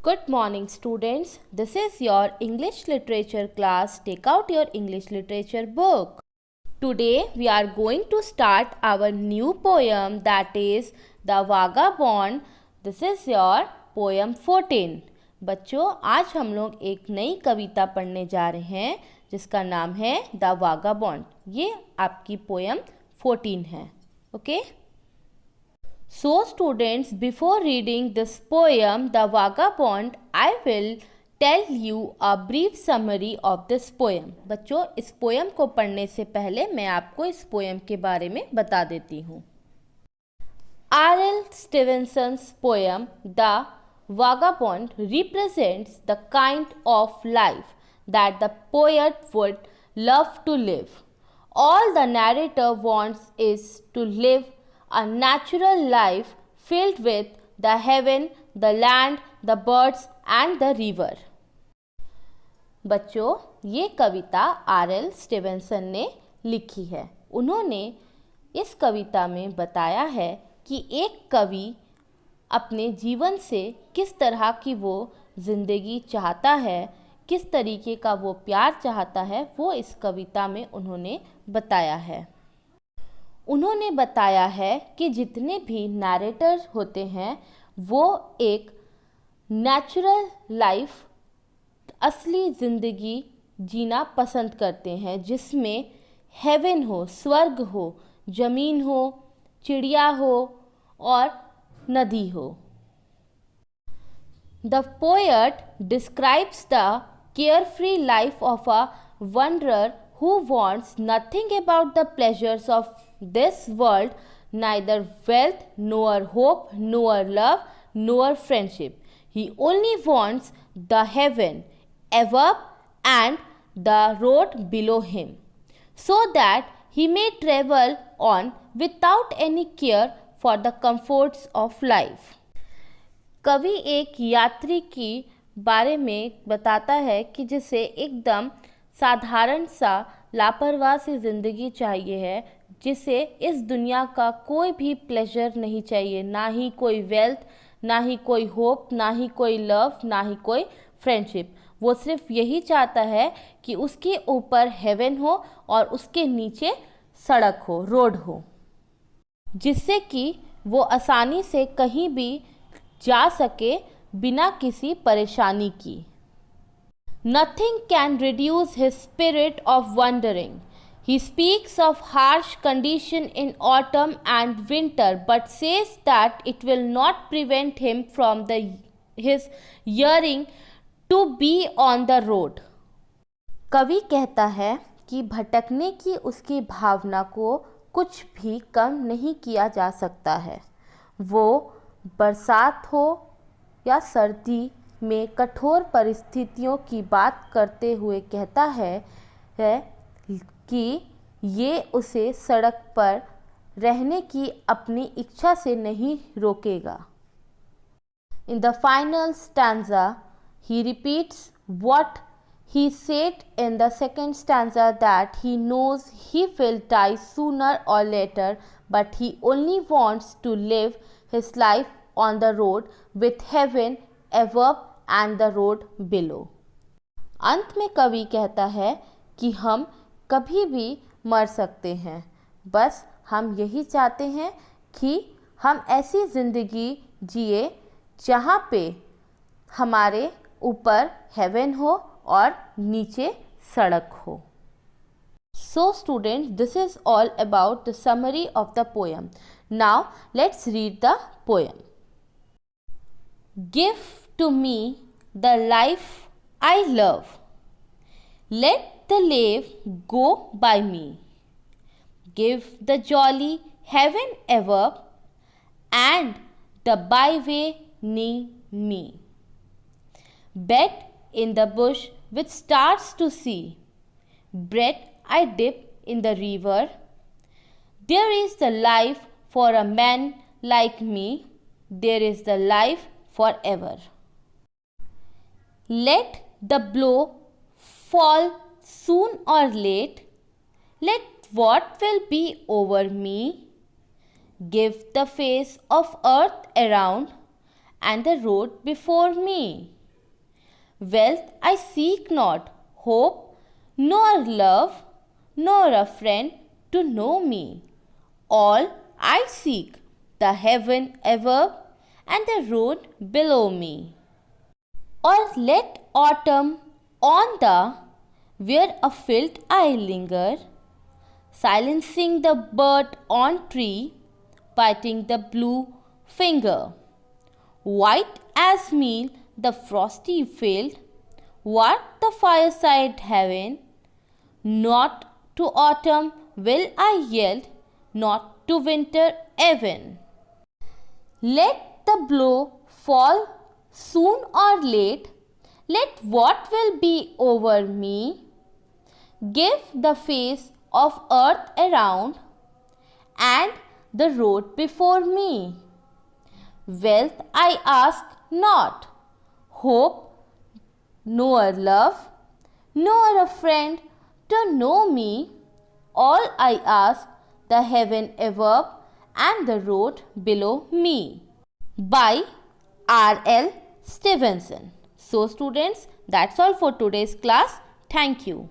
Good morning, students. This is your English literature class. Take out your English literature book. Today we are going to start our new poem, that is The Vagabond. This is your poem 14. बच्चों, आज हम लोग एक नई कविता पढ़ने जा रहे हैं जिसका नाम है द वागाबॉन्ड. ये आपकी पोएम 14 है. Okay. So students, before reading this poem, The Vagabond, I will tell you a brief summary of this poem. बच्चों, इस पोएम को पढ़ने से पहले मैं आपको इस पोएम के बारे में बता देती हूँ. R.L. Stevenson's poem The Vagabond represents the kind of life that the poet would love to live. All the narrator wants is to live a natural life filled with the heaven, the land, the birds and the river. बच्चों, ये कविता R.L. Stevenson ने लिखी है. उन्होंने इस कविता में बताया है कि एक कवि अपने जीवन से किस तरह की वो ज़िंदगी चाहता है, किस तरीके का वो प्यार चाहता है, वो इस कविता में उन्होंने बताया है. उन्होंने बताया है कि जितने भी नैरेटर होते हैं वो एक नेचुरल लाइफ, असली ज़िंदगी जीना पसंद करते हैं जिसमें हेवन हो, स्वर्ग हो, ज़मीन हो, चिड़िया हो और नदी हो. The poet describes the carefree life of a wanderer who wants nothing about the pleasures of this world, neither wealth, nor hope, nor love, nor friendship. He only wants the heaven above and the road below him, so that he may travel on without any care for the comforts of life. कवि एक यात्री की बारे में बताता है कि जिसे एकदम साधारण सा लापरवाह सी ज़िंदगी चाहिए है, जिसे इस दुनिया का कोई भी प्लेजर नहीं चाहिए, ना ही कोई वेल्थ, ना ही कोई होप, ना ही कोई लव, ना ही कोई फ्रेंडशिप. वो सिर्फ यही चाहता है कि उसके ऊपर हेवन हो और उसके नीचे सड़क हो, रोड हो, जिससे कि वो आसानी से कहीं भी जा सके बिना किसी परेशानी की. Nothing can reduce his spirit of wandering. He speaks of harsh condition in autumn and winter, but says that it will not prevent him from his yearning to be on the road. कवि कहता है कि भटकने की उसकी भावना को कुछ भी कम नहीं किया जा सकता है. वो बरसात हो या सर्दी में कठोर परिस्थितियों की बात करते हुए कहता है कि ये उसे सड़क पर रहने की अपनी इच्छा से नहीं रोकेगा. In the final stanza, he repeats what he said in the second stanza, that he knows he will die sooner or later, but he only wants to live his life on the road with heaven above and the road below. अंत में कवि कहता है कि हम कभी भी मर सकते हैं, बस हम यही चाहते हैं कि हम ऐसी ज़िंदगी जिए जहाँ पे हमारे ऊपर हेवन हो और नीचे सड़क हो. So students, this is all about the summary of the poem. Now let's read the poem. Give to me the life I love. Let the life go by me. Give the jolly heaven above and the byway near me. Bed in the bush with stars to see. Bread I dip in the river. There is the life for a man like me. There is the life forever. Let the blow fall soon or late. Let what will be over me. Give the face of earth around and the road before me. Wealth I seek not, hope, nor love, nor a friend to know me. All I seek, the heaven above and the road below me. Or let autumn on the where a field I linger, silencing the bird on tree, biting the blue finger. White as meal the frosty field, what the fireside heaven, not to autumn will I yield, not to winter even. Let the blow fall soon or late, let what will be over me give the face of earth around and the road before me. Wealth I ask not, hope nor love, nor a friend to know me. All I ask, the heaven above and the road below me. By R.L. Stevenson. So students, that's all for today's class. Thank you.